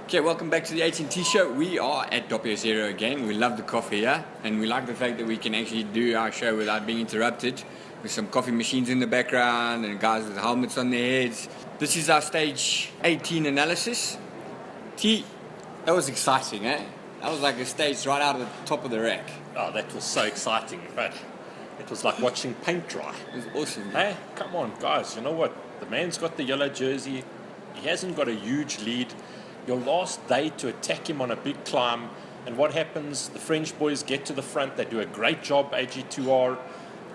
Okay, welcome back to the AT&T show. We are at Doppio Zero again. We love the coffee here, and we like the fact that we can actually do our show without being interrupted with some coffee machines in the background and guys with helmets on their heads. This is our stage 18 analysis. T, that was exciting, eh? That was like a stage right out of the top of the rack. Oh, that was so exciting, but it was like watching paint dry. It was awesome. Hey, come on, guys, you know what? The man's got the yellow jersey. He hasn't got a huge lead. Your last day to attack him on a big climb, and what happens? The French boys get to the front. They do a great job, AG2R.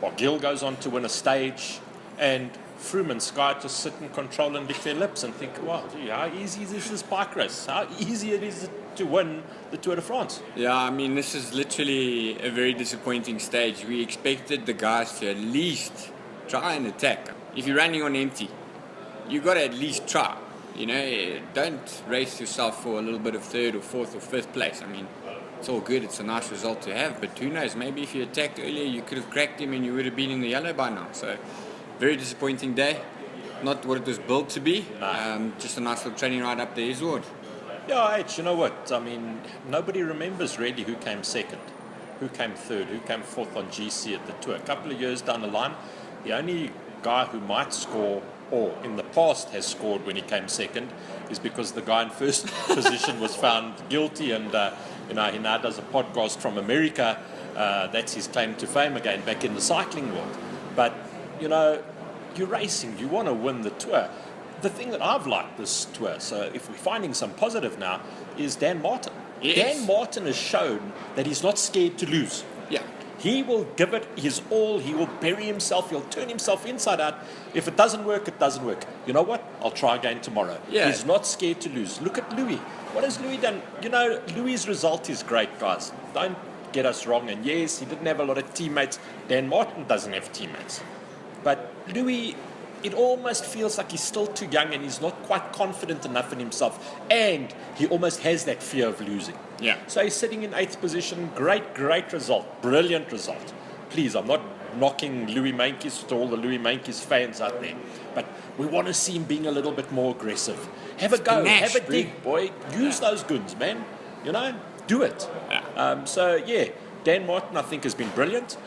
Barguil goes on to win a stage, and Froome and Sky just sit and control and lick their lips and think, wow, gee, how easy is this bike race? How easy it is to win the Tour de France? Yeah, I mean, this is literally a very disappointing stage. We expected the guys to at least try and attack. If you're running on empty, you got to at least try. You know, don't race yourself for a little bit of third or fourth or fifth place. I mean, it's all good. It's a nice result to have. But who knows? Maybe if you attacked earlier, you could have cracked him and you would have been in the yellow by now. So, very disappointing day. Not what it was built to be. Just a nice little training ride up there is what. Yeah, H, you know what? I mean, nobody remembers really who came second, who came third, who came fourth on GC at the Tour. A couple of years down the line, the only guy who might score, or in the past has scored when he came second, is because the guy in first position was found guilty, and he now does a podcast from America. That's his claim to fame again, back in the cycling world. But you know, you're racing, you want to win the Tour. The thing that I've liked this Tour, so if we're finding some positive now, is Dan Martin. Yes. Dan Martin has shown that he's not scared to lose. Yeah. He will give it his all. He will bury himself. He'll turn himself inside out. If it doesn't work, it doesn't work. You know what? I'll try again tomorrow. Yeah. He's not scared to lose. Look at Louis. What has Louis done? You know, Louis' result is great, guys. Don't get us wrong. And yes, he didn't have a lot of teammates. Dan Martin doesn't have teammates. But Louis, it almost feels like he's still too young and he's not quite confident enough in himself. And he almost has that fear of losing. Yeah. So he's sitting in 8th position. Great result. Brilliant result. Please, I'm not knocking Louis Meintjes to all the Louis Meintjes fans out there. But we want to see him being a little bit more aggressive. Have a go. Panache, Have a dig, boy. Use those guns, man. You know, do it. Yeah. Dan Martin, I think, has been brilliant.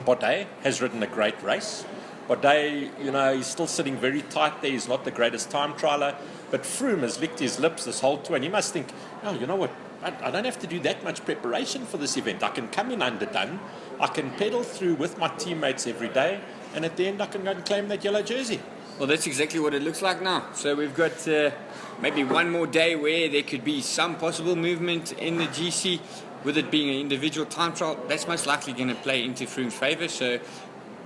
Baudet has ridden a great race. Baudet, you know, he's still sitting very tight there. He's not the greatest time trialer. But Froome has licked his lips this whole tour. And he must think, oh, you know what? I don't have to do that much preparation for this event. I can come in underdone. I can pedal through with my teammates every day. And at the end, I can go and claim that yellow jersey. Well, that's exactly what it looks like now. So we've got maybe one more day where there could be some possible movement in the GC. With it being an individual time trial, that's most likely going to play into Froome's favour. So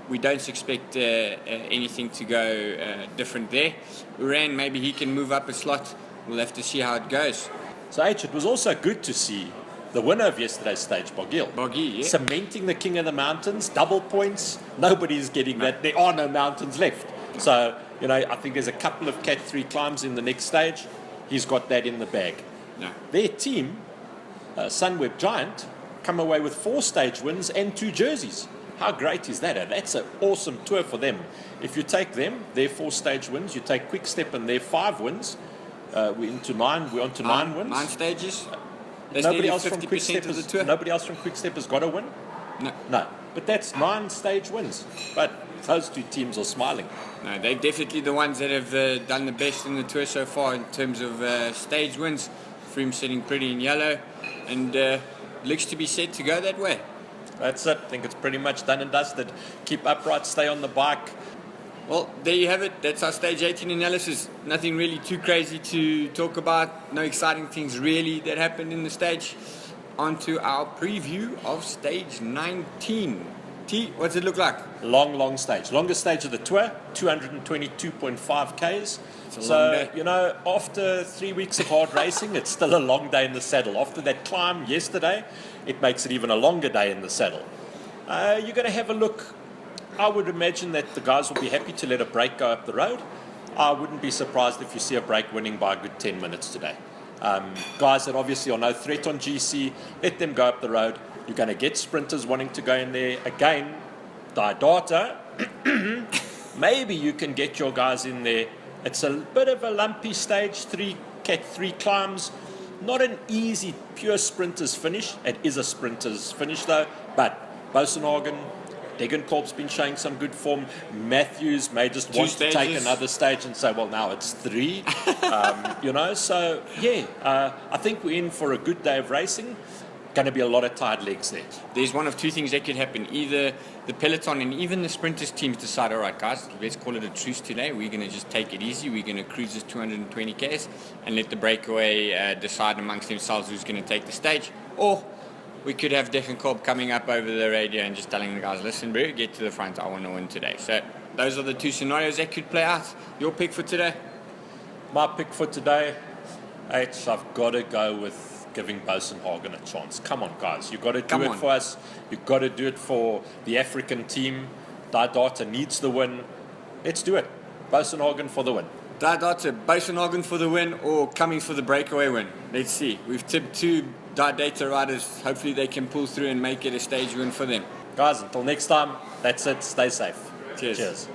we don't expect anything to go different there. Uran, maybe he can move up a slot. We'll have to see how it goes. So, H, it was also good to see the winner of yesterday's stage, Barguil. Barguil, yeah. Cementing the king of the mountains, double points. Nobody's getting that. There are no mountains left. So, you know, I think there's a couple of Cat 3 climbs in the next stage. He's got that in the bag. No. Their team, Sunweb Giant, come away with 4 stage wins and 2 jerseys. How great is that? That's an awesome tour for them. If you take them, their 4 stage wins, you take Quick Step and their 5 wins, we're on to 9 wins. 9 stages. That's Nobody nearly else from 50% Quick Step of the tour. Nobody else from Quick Step has got a win. No. But that's 9 stage wins. But those 2 teams are smiling. No, they're definitely the ones that have done the best in the tour so far in terms of stage wins. Froome sitting pretty in yellow, and looks to be set to go that way. That's it. I think it's pretty much done and dusted. Keep upright, stay on the bike. Well, there you have it. That's our stage 18 analysis. Nothing really too crazy to talk about. No exciting things really that happened in the stage. On to our preview of stage 19. T, what's it look like? Long stage. Longest stage of the tour, 222.5 Ks. It's a long day. You know, after 3 weeks of hard racing, it's still a long day in the saddle. After that climb yesterday, it makes it even a longer day in the saddle. You're going to have a look. I would imagine that the guys will be happy to let a break go up the road. I wouldn't be surprised if you see a break winning by a good 10 minutes today. Guys that obviously are no threat on GC, let them go up the road. You're going to get sprinters wanting to go in there. Again, data. Maybe you can get your guys in there. It's a bit of a lumpy stage 3 Cat 3 climbs. Not an easy, pure sprinter's finish. It is a sprinter's finish though, but Bosenhagen, Degenkolb's been showing some good form. Matthews may just want to take another stage and say, well, now it's 3. So yeah, I think we're in for a good day of racing. Going to be a lot of tired legs there. There's one of two things that could happen. Either the peloton and even the sprinters teams decide, all right, guys, let's call it a truce today. We're going to just take it easy. We're going to cruise this 220 Ks and let the breakaway decide amongst themselves who's going to take the stage. Or we could have Degenkolb coming up over the radio and just telling the guys, listen, bro, get to the front. I want to win today. So those are the two scenarios that could play out. Your pick for today? My pick for today, I've got to go with giving Bosenhagen a chance. Come on, guys. You've got to do it for us. You've got to do it for the African team. Data needs the win. Let's do it. Bosenhagen for the win. Data, Bosenhagen for the win or coming for the breakaway win? Let's see. We've tipped 2 Data riders. Hopefully they can pull through and make it a stage win for them. Guys, until next time, that's it. Stay safe. Cheers.